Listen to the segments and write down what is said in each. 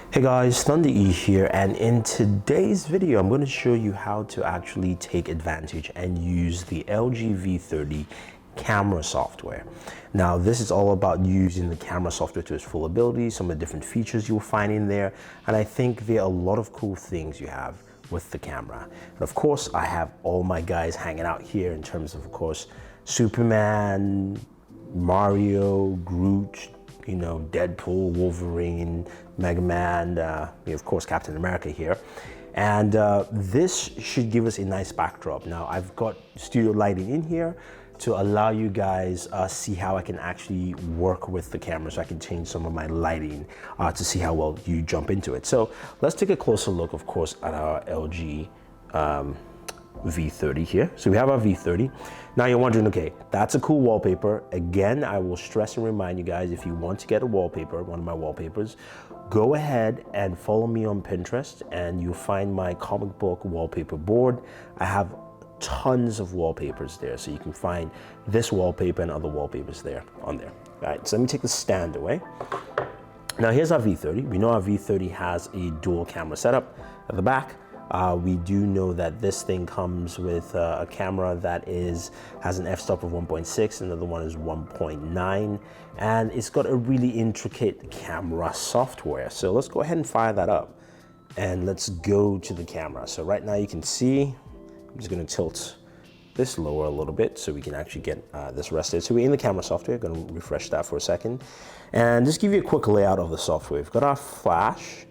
Hey guys, Thunder E here, and in today's video I'm going to show you how to actually take advantage and use the LG V30 camera software. Now this is all about using the camera software to its full ability, some of the different features you'll find in there, and I think there are a lot of cool things you have with the camera. And of course I have all my guys hanging out here in terms of course Superman, Mario, Groot, you know, Deadpool, Wolverine, Mega Man, of course Captain America here. And this should give us a nice backdrop. Now I've got studio lighting in here to allow you guys see how I can actually work with the camera, so I can change some of my lighting to see how well you jump into it. So let's take a closer look, of course, at our LG V30 here. So we have our V30. Now you're wondering, okay, that's a cool wallpaper. Again, I will stress and remind you guys, if you want to get a wallpaper, one of my wallpapers, go ahead and follow me on Pinterest and you'll find my comic book wallpaper board. I have tons of wallpapers there, so you can find this wallpaper and other wallpapers there on there. All right, so let me take the stand away. Now here's our V30. We know our V30 has a dual camera setup at the back. We do know that this thing comes with a camera that has an f-stop of 1.6, another one is 1.9, and it's got a really intricate camera software. So let's go ahead and fire that up and let's go to the camera. So right now you can see, I'm just going to tilt this lower a little bit so we can actually get this rested. So we're in the camera software. Going to refresh that for a second and just give you a quick layout of the software. We've got our flash.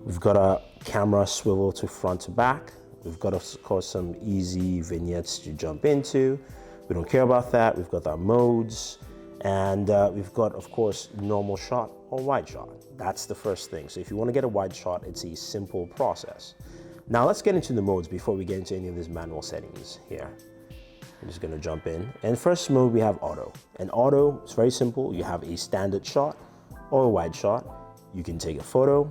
We've got a camera swivel to front to back. We've got, of course, some easy vignettes to jump into. We don't care about that. We've got our modes, and we've got, of course, normal shot or wide shot. That's the first thing. So if you want to get a wide shot, it's a simple process. Now let's get into the modes before we get into any of these manual settings here. I'm just going to jump in. And first mode, we have auto. And auto is very simple. You have a standard shot or a wide shot. You can take a photo.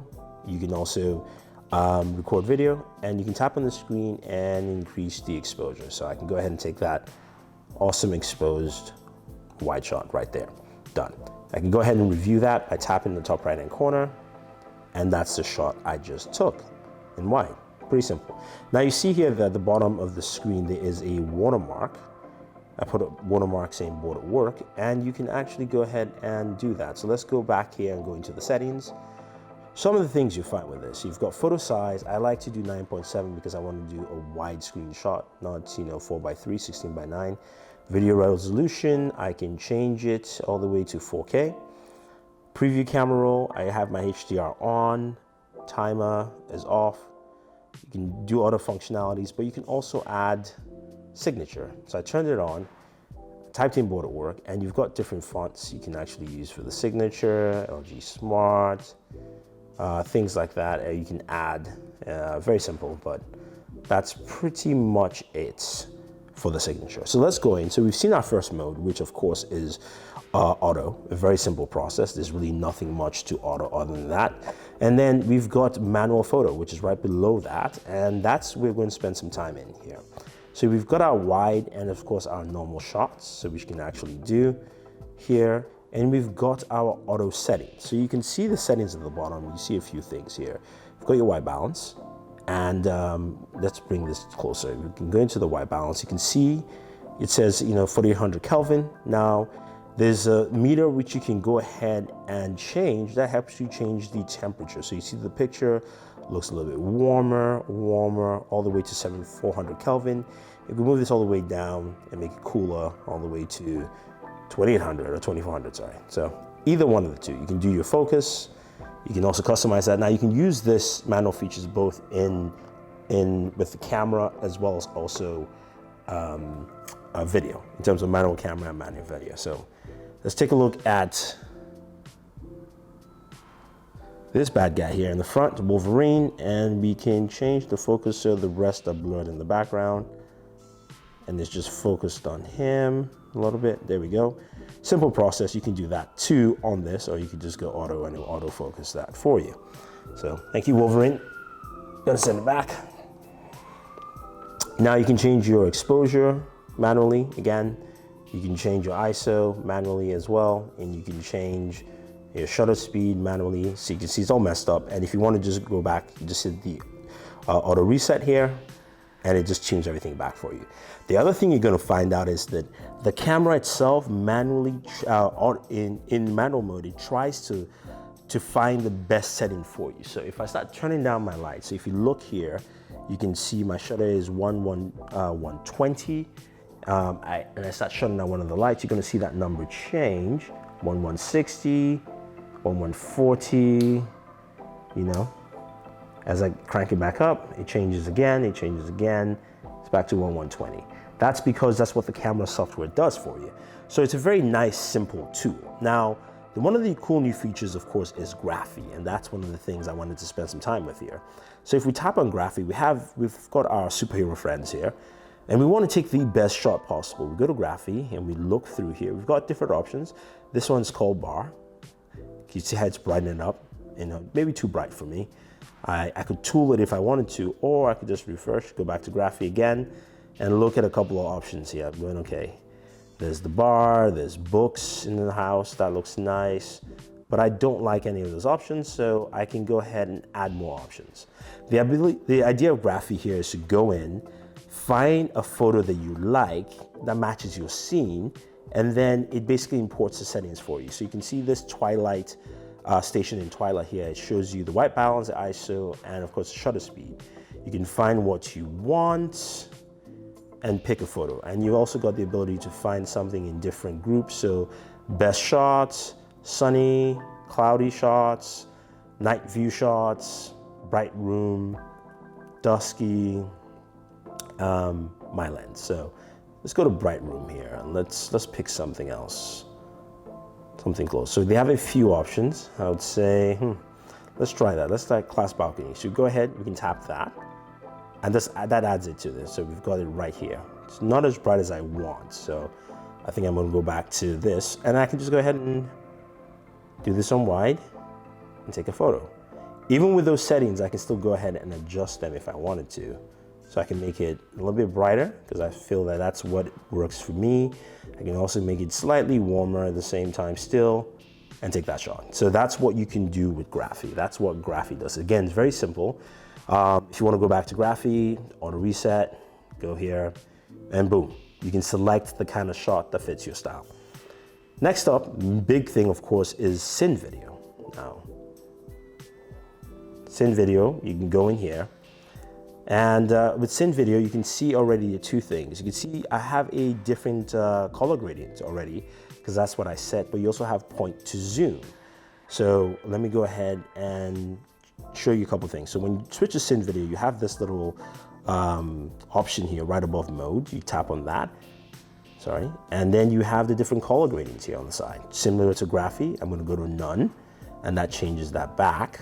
You can also record video, and you can tap on the screen and increase the exposure. So I can go ahead and take that awesome exposed wide shot right there. Done. I can go ahead and review that by tapping the top right hand corner, and that's the shot I just took in wide. Pretty simple. Now you see here that at the bottom of the screen there is a watermark. I put a watermark saying Booredatwork, and you can actually go ahead and do that. So let's go back here and go into the settings. Some of the things you find with this, you've got photo size. I like to do 9.7 because I want to do a widescreen shot, not 4:3, 16:9. Video resolution, I can change it all the way to 4K. Preview camera roll, I have my HDR on. Timer is off. You can do other functionalities, but you can also add signature. So I turned it on, typed in Booredatwork, and you've got different fonts you can actually use for the signature, LG Smart. Things like that you can add. Very simple, but that's pretty much it for the signature. So let's go in. So we've seen our first mode, which of course is auto, a very simple process. There's really nothing much to auto other than that. And then we've got manual photo, which is right below that, and that's where we're going to spend some time in here. So we've got our wide and of course our normal shots, so which can actually do here. And we've got our auto settings. So you can see the settings at the bottom. You see a few things here. You've got your white balance. And let's bring this closer. We can go into the white balance. You can see it says, 4800 Kelvin. Now, there's a meter which you can go ahead and change. That helps you change the temperature. So you see the picture looks a little bit warmer, all the way to 7400 Kelvin. You can move this all the way down and make it cooler all the way to 2800 or 2400, sorry. So either one of the two. You can do your focus. You can also customize that. Now you can use this manual features both in with the camera as well as also video, in terms of manual camera and manual video. So let's take a look at this bad guy here in the front, Wolverine, and we can change the focus so the rest are blurred in the background. And it's just focused on him a little bit. There we go. Simple process. You can do that too on this, or you can just go auto and it'll autofocus that for you. So thank you, Wolverine. Gonna send it back. Now you can change your exposure manually. Again, you can change your ISO manually as well, and you can change your shutter speed manually. So you can see it's all messed up. And if you want to just go back, you just hit the auto reset here, and it just tunes everything back for you. The other thing you're going to find out is that the camera itself manually, in manual mode, it tries to find the best setting for you. So if I start turning down my light, so if you look here, you can see my shutter is 120. And I start shutting down one of the lights, you're going to see that number change. 1160, 1140, you know. As I crank it back up, it changes again, it's back to 1120. That's because that's what the camera software does for you. So it's a very nice, simple tool. Now, one of the cool new features, of course, is Graphy, and that's one of the things I wanted to spend some time with here. So if we tap on Graphy, we've got our superhero friends here, and we want to take the best shot possible. We go to Graphy, and we look through here. We've got different options. This one's called Bar. You see how it's brightening up, you know, maybe too bright for me. I could tool it if I wanted to, or I could just refresh, go back to Graphy again, and look at a couple of options here. I'm going, okay, there's the bar, there's books in the house, that looks nice, but I don't like any of those options, so I can go ahead and add more options. The idea of Graphy here is to go in, find a photo that you like, that matches your scene, and then it basically imports the settings for you. So you can see this Twilight station in Twilight here. It shows you the white balance, the ISO, and of course the shutter speed. You can find what you want and pick a photo. And you also got the ability to find something in different groups. So best shots, sunny, cloudy shots, night view shots, bright room, dusky, my lens. So let's go to bright room here and let's pick something else. Something close. So they have a few options. I would say, let's try that. Let's try class balcony. So go ahead, we can tap that. And that adds it to this. So we've got it right here. It's not as bright as I want. So I think I'm gonna go back to this, and I can just go ahead and do this on wide and take a photo. Even with those settings, I can still go ahead and adjust them if I wanted to. So I can make it a little bit brighter because I feel that that's what works for me. I can also make it slightly warmer at the same time still and take that shot. So that's what you can do with Graphy. That's what Graphy does. Again, it's very simple. If you want to go back to Graphy, auto reset, go here, and boom. You can select the kind of shot that fits your style. Next up, big thing, of course, is Syn Video. Now, Syn Video, you can go in here. And with Syn Video, you can see already two things. You can see I have a different color gradient already, because that's what I set, but you also have point to zoom. So let me go ahead and show you a couple things. So when you switch to Syn Video, you have this little option here right above mode. You tap on that, and then you have the different color gradients here on the side. Similar to Graphy, I'm gonna go to none, and that changes that back.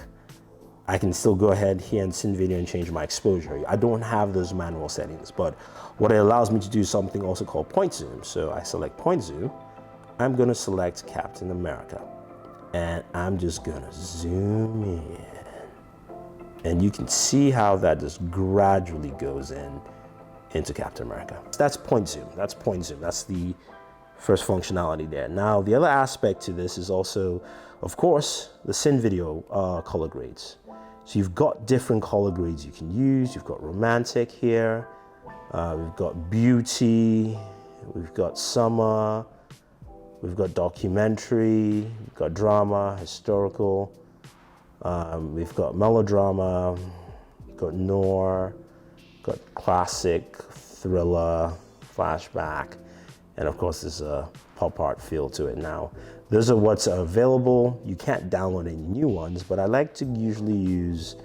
I can still go ahead here in Syn Video and change my exposure. I don't have those manual settings, but what it allows me to do is something also called point zoom. So I select point zoom. I'm gonna select Captain America, and I'm just gonna zoom in. And you can see how that just gradually goes into Captain America. So that's point zoom, that's the first functionality there. Now, the other aspect to this is also, of course, the Syn Video color grades. So you've got different color grades you can use. You've got romantic here, we've got beauty, we've got summer, we've got documentary, we've got drama, historical, we've got melodrama, we've got noir, we've got classic, thriller, flashback, and of course there's a pop art feel to it. Now, those are what's available. You can't download any new ones, but I like to usually use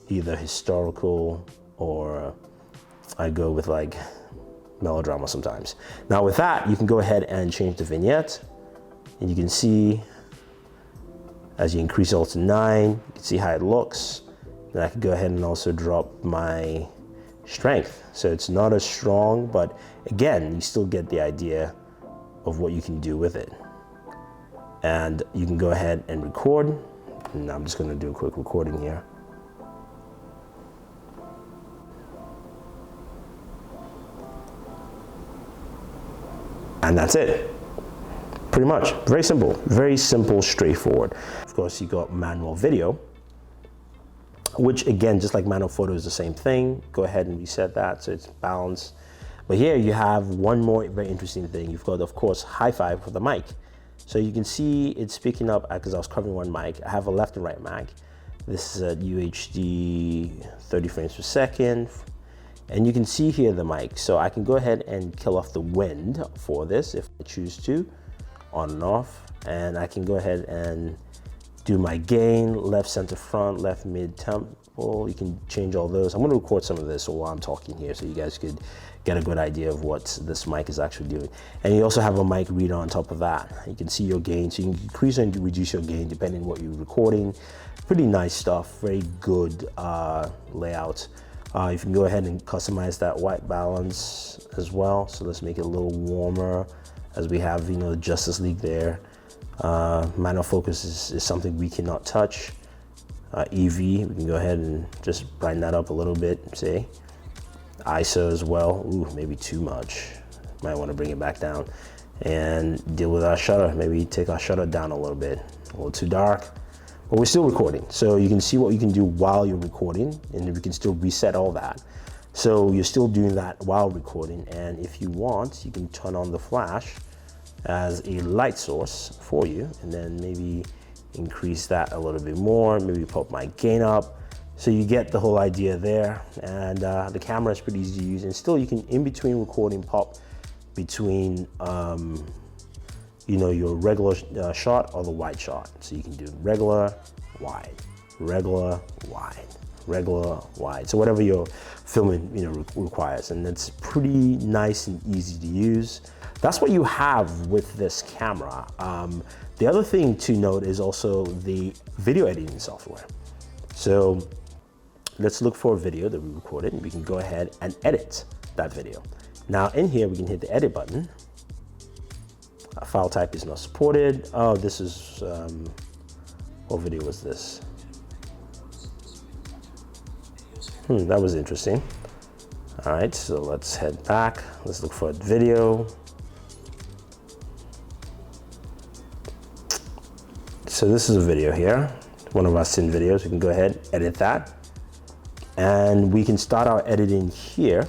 either historical or I go with like melodrama sometimes. Now with that, you can go ahead and change the vignette, and you can see as you increase it all to 9, you can see how it looks. Then I can go ahead and also drop my strength. So it's not as strong, but again, you still get the idea of what you can do with it. And you can go ahead and record. And I'm just gonna do a quick recording here. And that's it. pretty much. Very simple, straightforward. Of course, you got manual video, which again, just like manual photo is the same thing. Go ahead and reset that so it's balanced. But here you have one more very interesting thing. You've got, of course, hi-fi for the mic. So you can see it's picking up, because I was covering one mic. I have a left and right mic. This is at UHD 30 frames per second. And you can see here the mic. So I can go ahead and kill off the wind for this if I choose to, on and off. And I can go ahead and do my gain, left, center, front, left, mid, tempo. You can change all those. I'm gonna record some of this while I'm talking here so you guys could get a good idea of what this mic is actually doing. And you also have a mic reader on top of that. You can see your gain, so you can increase and reduce your gain depending on what you're recording. Pretty nice stuff, very good layout. You can go ahead and customize that white balance as well. So let's make it a little warmer as we have, the Justice League there. Manual focus is something we cannot touch. EV, we can go ahead and just brighten that up a little bit, say. ISO as well, ooh, maybe too much. Might want to bring it back down. And deal with our shutter, maybe take our shutter down a little bit. A little too dark, but we're still recording. So you can see what you can do while you're recording, and we can still reset all that. So you're still doing that while recording, and if you want, you can turn on the flash as a light source for you, and then maybe increase that a little bit more, maybe pop my gain up. So you get the whole idea there, and the camera is pretty easy to use, and still you can, in between recording, pop between your regular shot or the wide shot. So you can do regular, wide, regular, wide, regular, wide. So whatever your filming requires, and it's pretty nice and easy to use. That's what you have with this camera. The other thing to note is also the video editing software. So let's look for a video that we recorded, and we can go ahead and edit that video. Now in here, we can hit the edit button. File type is not supported. Oh, this is, what video was this? That was interesting. All right, so let's head back. Let's look for a video. So this is a video here, one of our SYN videos. We can go ahead, edit that. And we can start our editing here.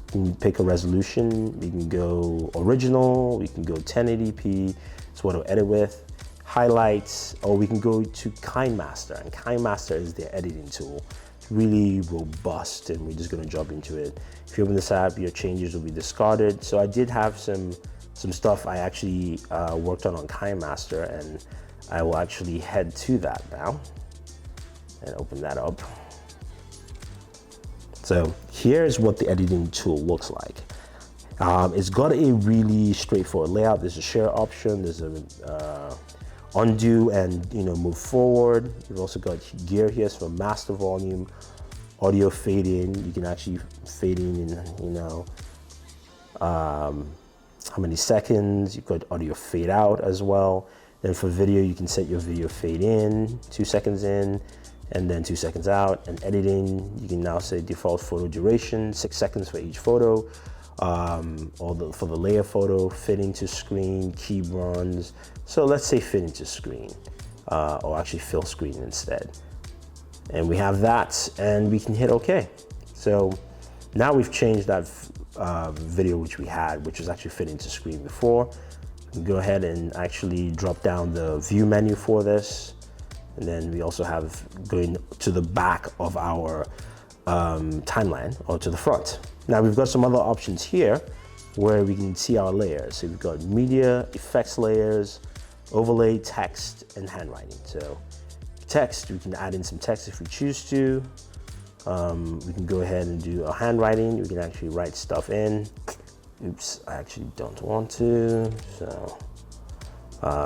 We can pick a resolution. We can go original. We can go 1080p. It's what I'll edit with. Highlights, or we can go to KineMaster. And KineMaster is their editing tool. It's really robust, and we're just gonna jump into it. If you open this app, your changes will be discarded. So I did have some stuff I actually worked on KineMaster, and I will actually head to that now and open that up. So here's what the editing tool looks like. It's got a really straightforward layout. There's a share option, there's a undo and move forward. You've also got gear here for master volume, audio fade in. You can actually fade in how many seconds. You've got audio fade out as well. Then for video, you can set your video fade in, 2 seconds in, and then 2 seconds out. And editing, you can now say default photo duration, 6 seconds for each photo, for the layer photo, fitting to screen, key runs. So let's say fitting to screen, or actually fill screen instead. And we have that, and we can hit OK. So now we've changed that video which we had, which was actually fitting to screen before. We can go ahead and actually drop down the view menu for this. And then we also have going to the back of our timeline, or to the front. Now we've got some other options here where we can see our layers. So we've got media, effects layers, overlay, text, and handwriting. So text, we can add in some text if we choose to. We can go ahead and do a handwriting. We can actually write stuff in. Oops, I actually don't want to. So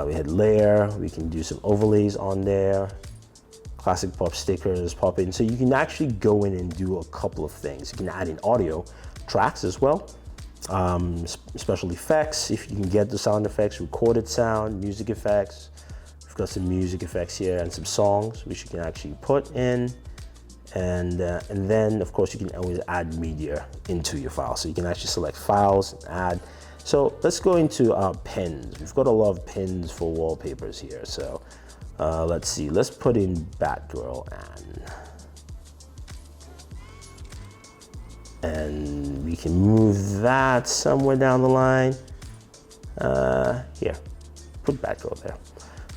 we had layer, we can do some overlays on there. Classic pop stickers pop in. So you can actually go in and do a couple of things. You can add in audio tracks as well. Special effects, if you can get the sound effects, recorded sound, music effects. We've got some music effects here and some songs which you can actually put in. And then of course you can always add media into your file. So you can actually select files and add. So let's go into our pins. We've got a lot of pins for wallpapers here. So let's see, let's put in Batgirl and we can move that somewhere down the line. Here, put Batgirl there.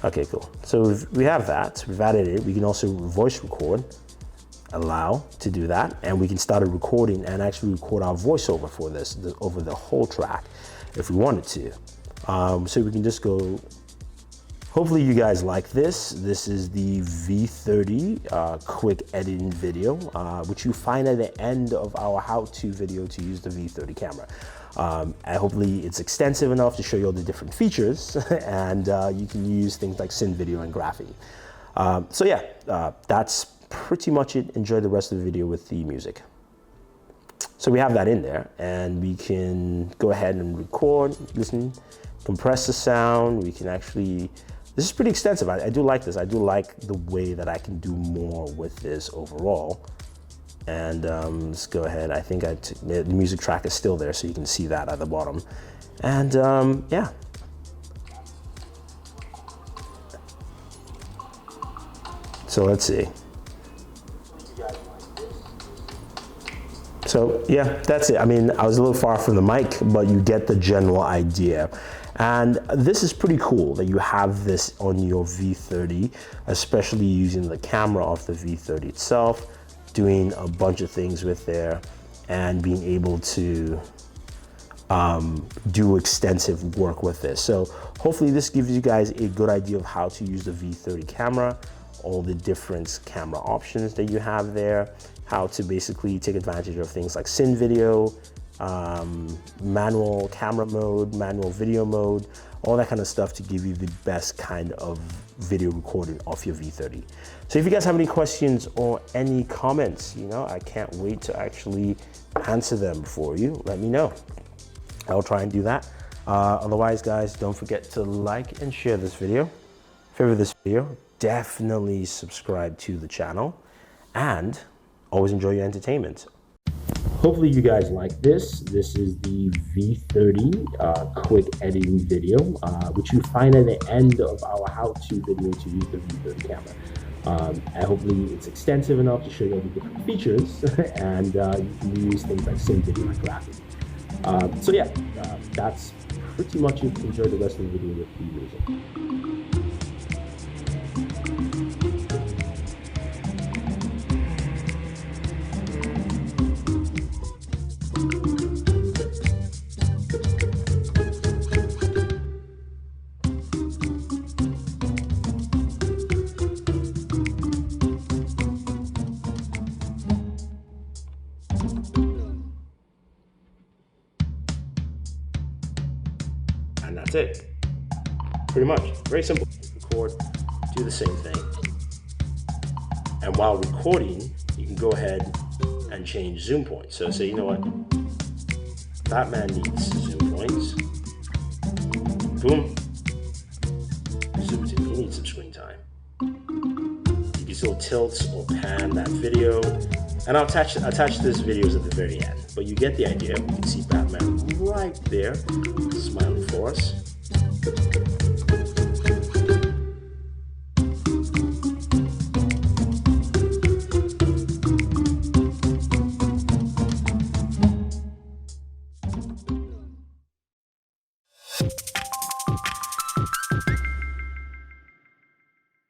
Okay, cool. So we have that, we've added it. We can also voice record, allow to do that, and we can start a recording and actually record our voiceover for this, over the whole track if we wanted to. So we can just go, hopefully you guys like this. This is the V30 quick editing video, which you find at the end of our how-to video to use the V30 camera. And hopefully it's extensive enough to show you all the different features, and you can use things like synth video and graphing. So yeah, that's pretty much it. Enjoy the rest of the video with the music. So we have that in there, and we can go ahead and record, listen, compress the sound. We can actually, this is pretty extensive. I do like this. I do like the way that I can do more with this overall. And let's go ahead. I think the music track is still there, so you can see that at the bottom. And yeah. So let's see. So yeah, that's it. I mean, I was a little far from the mic, but you get the general idea. And this is pretty cool that you have this on your V30, especially using the camera of the V30 itself, doing a bunch of things with there, and being able to do extensive work with this. So hopefully this gives you guys a good idea of how to use the V30 camera, all the different camera options that you have there, how to basically take advantage of things like synth video, manual camera mode, manual video mode, all that kind of stuff to give you the best kind of video recording off your V30. So if you guys have any questions or any comments, you know, I can't wait to actually answer them for you. Let me know. I'll try and do that. Otherwise, guys, don't forget to like and share this video. Favorite this video, definitely subscribe to the channel, and always enjoy your entertainment. Hopefully you guys like this. This is the V30 quick editing video, which you find at the end of our how-to video to use the V30 camera. And hopefully it's extensive enough to show you all the different features, and you can use things like synth video and graphing. So yeah, that's pretty much it. Enjoy the rest of the video with the music. And that's it. Pretty much. Very simple. Record, do the same thing. And while recording, you can go ahead and change zoom points. So say, you know what? Batman needs zoom points. Boom. Zooms in. He needs some screen time. You can still tilt or pan that video. And I'll attach this videos at the very end. But you get the idea. You can see Batman right there, smiling for us.